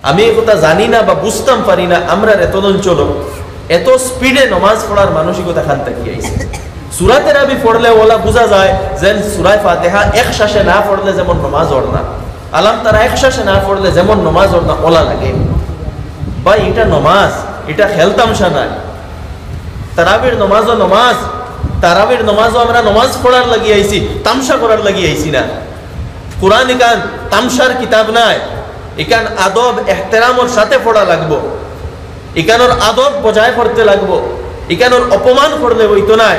আমি এই কথা জানি না বা বুঝতাম পারি না, আমরা এত অঞ্চল এত স্পিডে নমাজ পড়ার মানসিকতা খান থাকি আইছে। সূরা তারাবি পড়লে ওলা বোঝা যায় যে সূরা ফাতিহা এক শ্বাসে না পড়লে যেমন নমাজ ওর না, আলাম তারা এক শ্বাসে না পড়লে যেমন নমাজ ওর না ওলা লাগে। ভাই এটা নমাজ, এটা খেলতামশা নাই। তারাবির নমাজও নমাজ, তারাবির নমাজও আমরা নমাজ পড়ার লাগি আইছি, তামসা করার লাগি আইছি না। কুরআন ইকান তামসার কিতাব নাই, ইকান আদব এহতেরামর সাথে পড়া লাগবো, ইকানোর আদব বজায় করতে লাগবো, ইকানোর অপমান করলে হইতো না।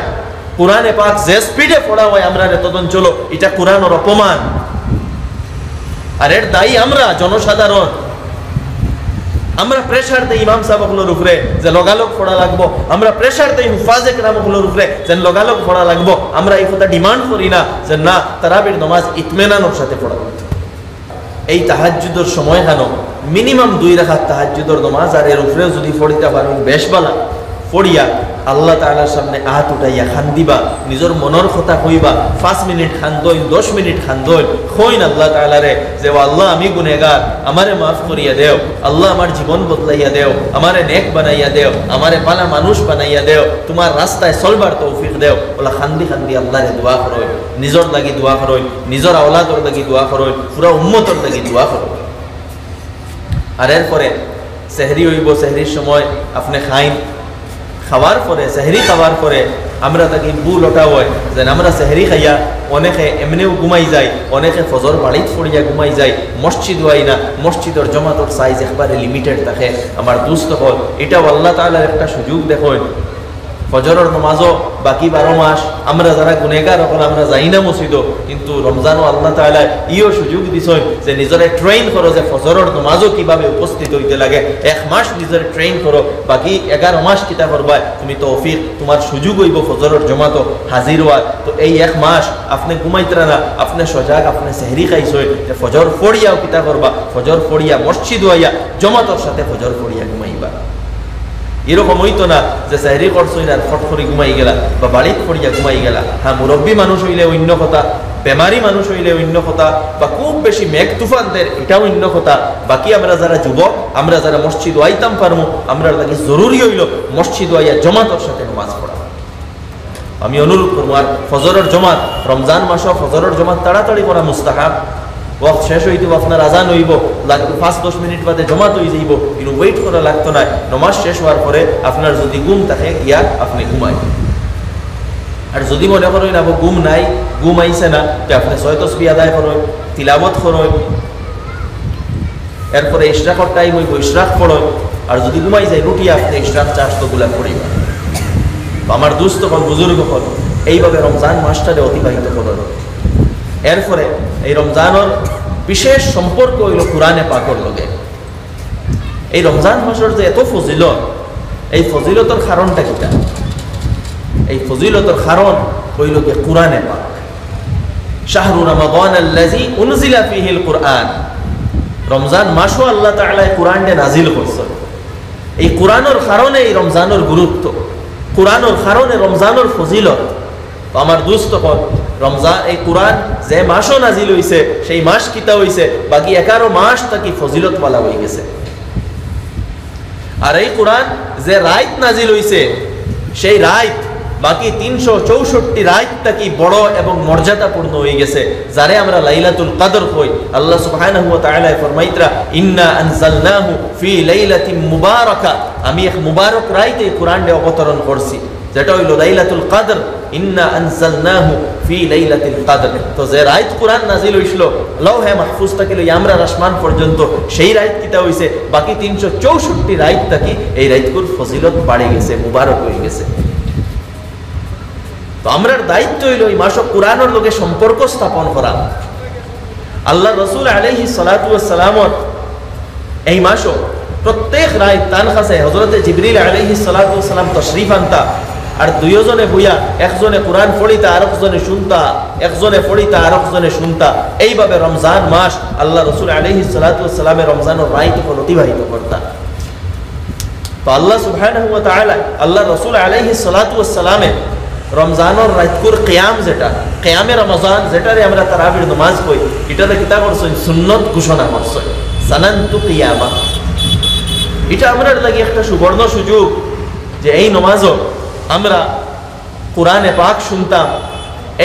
কুরআনে পাক যে স্পিডে পড়া হয় আমরা তদন চলো, এটা কুরআনের অপমান। আর এর দায়ী আমরা জনসাধারণ। আমরা প্রেসার দেই ইমাম সাহেবগুলোর উপরে যে লগালগ পড়া লাগবো, আমরা প্রেসার দেই হুফাজে কেরামগুলোর উপরে যে লগালগ পড়া লাগবো। আমরা এই কথা ডিমান্ড করি না যে না, তারাবির নামাজ ইতমিনানের সাথে পড়া হইতো। এই তাহাজ্জুদের সময় কেন মিনিমাম 2 রাকাত তাহাজ্জুদের নামাজ, আর এর উপরেও যদি পড়িতে পারেন বেশ ভালো। পড়িয়া আল্লাহ তাআলার সামনে হাত উঠাইয়া খান দিবা, নিজের মনের কথা কইবা। 5 মিনিট খান দইন, 10 মিনিট খান দইন, কইন আল্লাহ তাআলারে যে আল্লাহ আমি গুনাহগার, আমারে মাফ করিয়া দেও। আল্লাহ আমার জীবন বদলাইয়া দেও, আমারে নেক বানাইয়া দেও, আমারে ভালো মানুষ বানাইয়া দেও, তোমার রাস্তায় চলবার তৌফিক দেও। ওলা খান্দি খান্দি আল্লাহরে দোয়া করই, নিজর লাগি দোয়া করই, নিজর আওলাদর লাগি দোয়া করই, পুরা উম্মতর লাগি দোয়া করই। আর এরপরে সেহরি হইব, সেহরির সময় আপনি খাইন, খাওয়ার পরে সেহরি খাওয়ার পরে আমরা তাকে বুল ওঠা হয় যে আমরা সেহরি খাইয়া অনেকে এমনিও ঘুমাই যায়, অনেকে ফজর বাড়িত পড়িয়া ঘুমাই যায়, মসজিদ হয় না, মসজিদের জমাতর সাইজ একবারে লিমিটেড থাকে। আমার দুস্থ হল এটাও আল্লাহ তাআলার একটা সুযোগ দেখুন। ফজরের নামাজও বাকি 12 মাস আমরা যারা গুনেহগার হল আমরা যাই না মসজিদও, কিন্তু রমজানও আল্লাহ তাআলা ইও সুযোগ দিছেন যে নিজরে ট্রেন করো যে ফজরের নামাজও কিভাবে উপস্থিত হইতে লাগে। 1 মাস নিজরে ট্রেন করো, বাকি 11 মাস কিতা করবা তুমি তৌফিক, তোমার সুযোগ হইব ফজরের জমাতো হাজির হওয়ার। তো এই 1 মাস আপনি ঘুমাইতরা না, আপনি সজাগ, আপনি সেহরি খাইছেন যে ফজর পড়িয়াও কিতা করবা, ফজর পড়িয়া মসজিদ হইয়া জমাতর সাথে ফজর পড়িয়া ঘুমাইবা। এরকম হইতো না যে সেহরি করছই না ফট করে ঘুমাই গেলা বা বাড়িত পড়িয়া ঘুমাই গেলা। হ্যাঁ, মুরব্বী মানুষ হইলে অন্য কথা, বেমারি মানুষ হইলে অন্য কথা, বা খুব বেশি মেঘ তুফানদের এটাও অন্য কথা। বাকি আমরা যারা যুবক, আমরা যারা মসজিদ আইতাম পারমু, আমরা লাগি জরুরি হইল মসজিদ আইয়া জমাতর সাথে নামাজ পড়া। আমি অনুরোধ করবো, আর ফজরের জমাত রমজান মাসে ফজরের জমাত তাড়াতাড়ি করা মুস্তাহাব। ওয়াক্ত শেষ হইতে আপনার আজান হইব, লাগবে 5-10 মিনিট বাদে জমাত হয়ে যাইব, কিন্তু ওয়েট করা লাগতো না। নমাজ শেষ হওয়ার পরে আপনার যদি ঘুম থাকে গিয়া আপনি ঘুমাই। আর যদি মনে করেন আবার ঘুম নাই, ঘুম আইছে না, তো আপনি 6 তাসবিহ আদায় করেন, তিলাওয়াত করেন, এরপরে ইশরাকর টাইম হইব ইশরাক পড়েন। আর যদি ঘুমাই যায় রুটি আপনি ইশরাক 400 পড়িবা। আমার দুস্থ হল, বুজুর্গ হল, এইভাবে রমজান মাসটারে অতিবাহিত করেন। এরপরে এই রমজানের বিশেষ সম্পর্ক হইল কুরআনে পাকের লগে। এই রমজান মাসের যে এত ফজিলত, এই ফজিলতের কারণটা কিটা? এই ফজিলতের কারণ হইল কি কুরআনে পাক। শাহরু রমাদান আল্লাযী উনজিলা ফীহিল কুরআন, রমজান মাসও আল্লাহ তাআলা কুরআনকে নাজিল করছেন। এই কুরআনের কারণে এই রমজানের গুরুত্ব, কুরআনের কারণে রমজানের ফজিলত। আমার দুস্থ হল, রমজান এই কুরআন যে মাসও নাজিল হইছে সেই মাস কিতা হইছে, বাকি 11 মাস তাকি ফজিলত ওয়ালা হয়ে গেছে। আর এই কুরআন যে রাত নাজিল হইছে সেই রাত বাকি 364 রাত তাকি বড় এবং মর্যাদাপূর্ণ হয়ে গেছে, যারে আমরা লাইলাতুল কদর কই। আল্লাহ সুবহানাহু ওয়া তাআলা ফরমাইতরা ইন্না আনজালনাহু ফি লাইলাতিন মুবারাকা, আমি এক মুবারক রাতে কুরআনকে অবতরণ করছি, যেটা হইল লাইলাতুল কদর। ইন্না আনজালনাহু ফি লাইলাতিল কদর, তো যে রাত কুরআন নাজিল হইছিল লৌহে মাহফুজ থেকে লই আমরা আসমান পর্যন্ত, সেই রাত কিতা হইছে বাকি 364 রাত থাকি এই রাতগুলোর ফজিলত বাড়ে গেছে, মুবারক হয়ে গেছে। তো আমরার দায়িত্ব হইল এই মাস কুরআনের লগে সম্পর্ক স্থাপন করা। আল্লাহ রাসূল আলাইহিস সালাতু ওয়াস সালাম এই মাসও প্রত্যেক রাত তান খাসে হযরতে জিবরিল আলাইহিস সালাতু ওয়াস সালাম তশরিফ আনতা, আর দুইজনে বইয়া একজনে কোরআন পড়িতা আরেকজনে শুনতা, একজনে পড়িতা আরেকজনে শুনতা। এইভাবে রমজান মাস আল্লাহ রাসূল আলাইহিস সালাতু ওয়াস সালামের রমজানের রাত অতিবাহিত করতা। তো আল্লাহ সুবহানাহু ওয়া তাআলা আল্লাহ রাসূল আলাইহিস সালাতু ওয়াস সালামের রমজানের রাতকুর কিয়াম, যেটা কিয়ামে রমজান, যেটারে আমরা তারাবির নামাজ কই, এটাতে কিতা করছেন সুন্নত ঘোষণা করছেন, সানান্তু কিয়ামা। এটা আমরার লাগি একটা সুবর্ণ সুযোগ যে এই নমাজও আমরা কোরআনে পাক শুনতাম,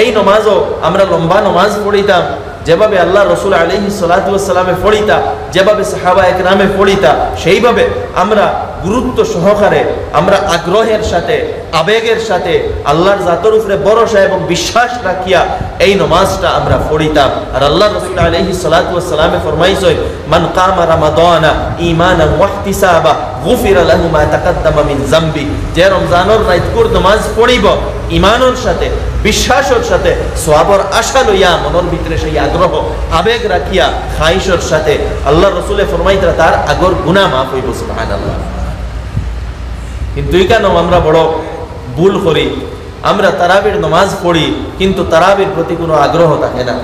এই নমাজও আমরা লম্বা নমাজ পড়িতাম, যেভাবে আল্লাহ রসুল আলাইহিস সালাতু ওয়াস সালামে পড়িতা, যেভাবে সাহাবা একরামে পড়িতা, সেইভাবে আমরা গুরুত্ব সহকারে, আমরা আগ্রহের সাথে, আবেগের সাথে আল্লাহর জাতের উপরে ভরসা এবং বিশ্বাস রাখিয়া এই নমাজটা আমরা পড়িতাম। আর আল্লাহ রসুল আলাইহিস সালাতু ওয়াস সালামে ফরমাইছেন, মান কামা রমাদানা ঈমানান ওয়া ইহতিসাবা গুফিরা লাহু মা তাকাদ্দামা মিন যামবি। যে রমজানের রাতকুর নমাজ পড়িব ঈমানের সাথে, বিশ্বাসের সাথে, সওয়াবের আশা লইয়া, মনের ভিতরে সেই আগ্রহ আবেগ রাখিয়া, খাইশের সাথে, আল্লাহ রসুলে ফরমাইতরা তার আগর গুনাহ মাফ হইব। সুবহানাল্লাহ। কিন্তু কেন আমরা বড় ভুল করি, আমরা তারাবির নমাজ পড়ি কিন্তু তারাবির প্রতি কোনো আগ্রহ থাকে না।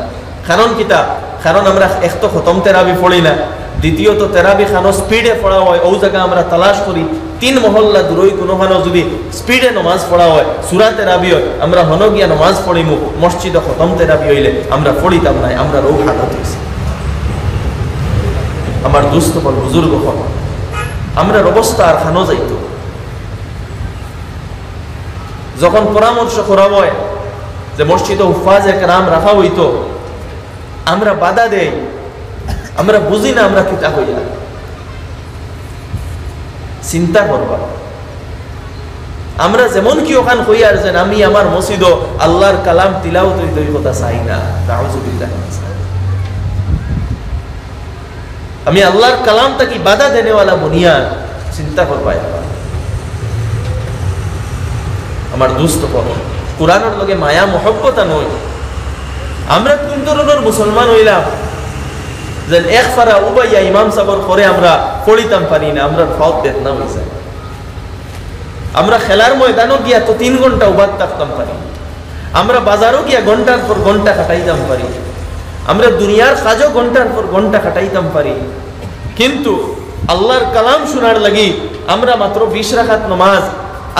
কারণ কিতা? কারণ আমরা এক তো খতম তেরাবি পড়ি না, দ্বিতীয়ত তেরাবি খানো স্পিডে পড়া হয়, ও জায়গা আমরা তালাশ করি 3 মহল্লা দূরই কোনোখানো যদি স্পিডে নমাজ পড়া হয়, সূরা তেরাবি হয়, আমরা হন গিয়া নমাজ পড়িমু, মসজিদে খতম তেরাবি হইলে আমরা পড়িতাম না। আমরা রোগ হাতত হয়েছি। আমার দুস্থ বল বুজুর্গ হন, আমরা অবস্থা আর খানো যাইত। যখন পরামর্শ করা হয় যে মসজিদে হুফাজ একরাম রাখা হইতো, আমরা বাধা দেই, আমরা বুঝি না আমরা কিতা হইয়া। চিন্তা করবা, আমরা যেমন কি ওখান হইয়ার যেন আমি আমার মসজিদও আল্লাহর কালাম তিলাওয়াত হইতে এই কথা চাই না। নাউযুবিল্লাহ। আমি আল্লাহর কালামটা কি বাধা দেনেওয়ালা বুনিয়াদ। চিন্তা করবা আমার দুস্থ কর, কোরআনের লগে মায়া মহব্বত নয়। আমরা কোন ধরনের মুসলমান হইলাম যে এক ফারা উবাইয়া ইমাম সাবর করে আমরা পড়িতাম পারি না, আমরা ফাওত বেদনা হইছে। আমরা খেলার ময়দানও গিয়া তো 3 ঘন্টা উবাদ থাকতাম পারি, আমরা বাজারও গিয়া ঘন্টার পর ঘন্টা কাটাইতাম পারি, আমরা দুনিয়ার কাজও ঘন্টার পর ঘন্টা কাটাইতাম পারি। কিন্তু আল্লাহর কালাম শোনার লাগি আমরা মাত্র 20 রাকাত নমাজ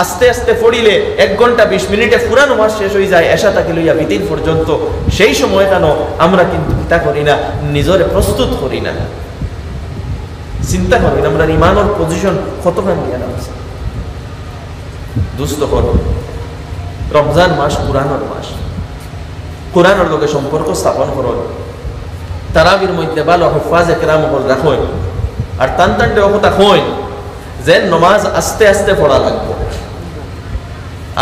আস্তে আস্তে পড়িলে 1 ঘন্টা 20 মিনিটে পুরা নমাজ শেষ হয়ে যায়, এশা তাকে লইয়া বিতির পর্যন্ত। সেই সময় কেন আমরা কিন্তু কিতা করি না, নিজরে প্রস্তুত করি না। চিন্তা করি না আমরা ইমানের পজিশন কতখানি নিয়ে নামছি। দুস্থ কর, রমজান মাস কোরআনের মাস, কোরআনের লগে সম্পর্ক স্থাপন করো, তারাবির মধ্যে ভালো হুফাজ একরাম হল রাখো, আর টান টানটে কথা কই যে নমাজ আস্তে আস্তে পড়া লাগবে।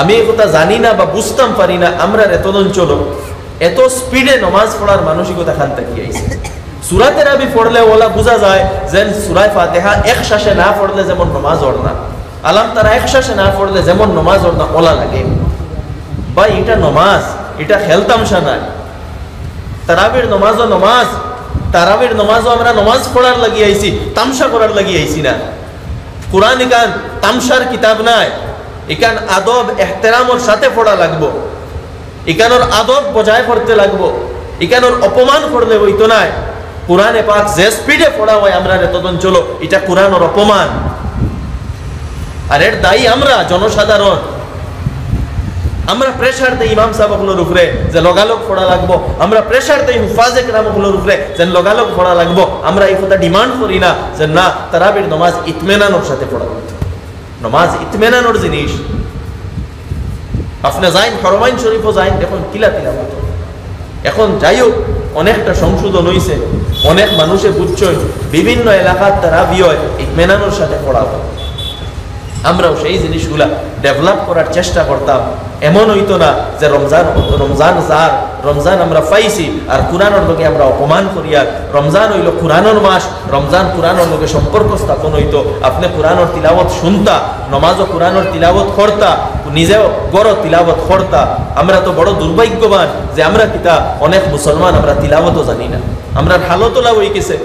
আমি এই কথা জানি না বা বুঝতাম পারি না, আমরা এত অঞ্চল এত স্পিডে নমাজ পড়ার মানসিকতা খান থাকি আইছে। সূরা তেরাবি পড়লে ওলা বোঝা যায় যে সূরা ফাতিহা এক শ্বাসে না পড়লে যেমন নমাজ ওর না, আলাম তারা এক শ্বাসে না পড়লে যেমন নমাজ ওর না, ওলা লাগে। ভাই এটা নমাজ, এটা খেলতামশা নাই। তারাবির নমাজও নমাজ, তারাবির নমাজও আমরা নমাজ পড়ার লাগি আইছি, তামসা করার লাগি আইছি না। কোরআন ইকান তামসার কিতাব নাই, ইকান আদব এহতেরামর সাথে পড়া লাগবো, ইকানোর আদব বজায় করতে লাগবো, ইকানোর অপমান করলে হইতো নাই। কোরআনে পাক যে স্পিডে পড়া হয় আমরা তখন চলো, এটা কোরআনের অপমান। আর এর দায়ী আমরা জনসাধারণ। আমরা প্রেসার দেই ইমাম সাহেবগুলোর উপরে যে লগালগ পড়া লাগবো, আমরা প্রেসার দেই হুফাজ একরামগুলোর উপরে যে লগালগ পড়া লাগবো। আমরা এই কথা ডিমান্ড করি না যে না, তারাবির নমাজ ইতমেনানোর সাথে পড়া হইতো। নমাজ ইতমেনানোর জিনিস। আপনি যাইন হরমাইন শরীফও যাইন, দেখুন কিলা তিলাওয়াত। এখন যাই হোক অনেকটা সংশোধন হয়েছে, অনেক মানুষে বুঝছেন, বিভিন্ন এলাকার তারাবি হয় ইতমেনানোর সাথে পড়া হয়। আমরাও সেই জিনিসগুলা ডেভেলপ করার চেষ্টা করতাম। এমন হইতো না যে রমজান আমরা পাইছি আর কোরআনের লোকে আমরা অপমান করি। আর রমজান হইল কোরআনের মাস, রমজান কোরআনের লোকে সম্পর্ক স্থাপন হইতো। আপনি কোরআনের তিলাওয়াত শুনতা, নমাজও কোরআনের তিলাওয়াত করতা, নিজেও বড় তিলাওয়াত করতা। আমরা তো বড় দুর্ভাগ্যবান যে আমরা কিতা অনেক মুসলমান আমরা তিলাওয়াতও জানি না, আমরা হালতলা হয়ে গেছে।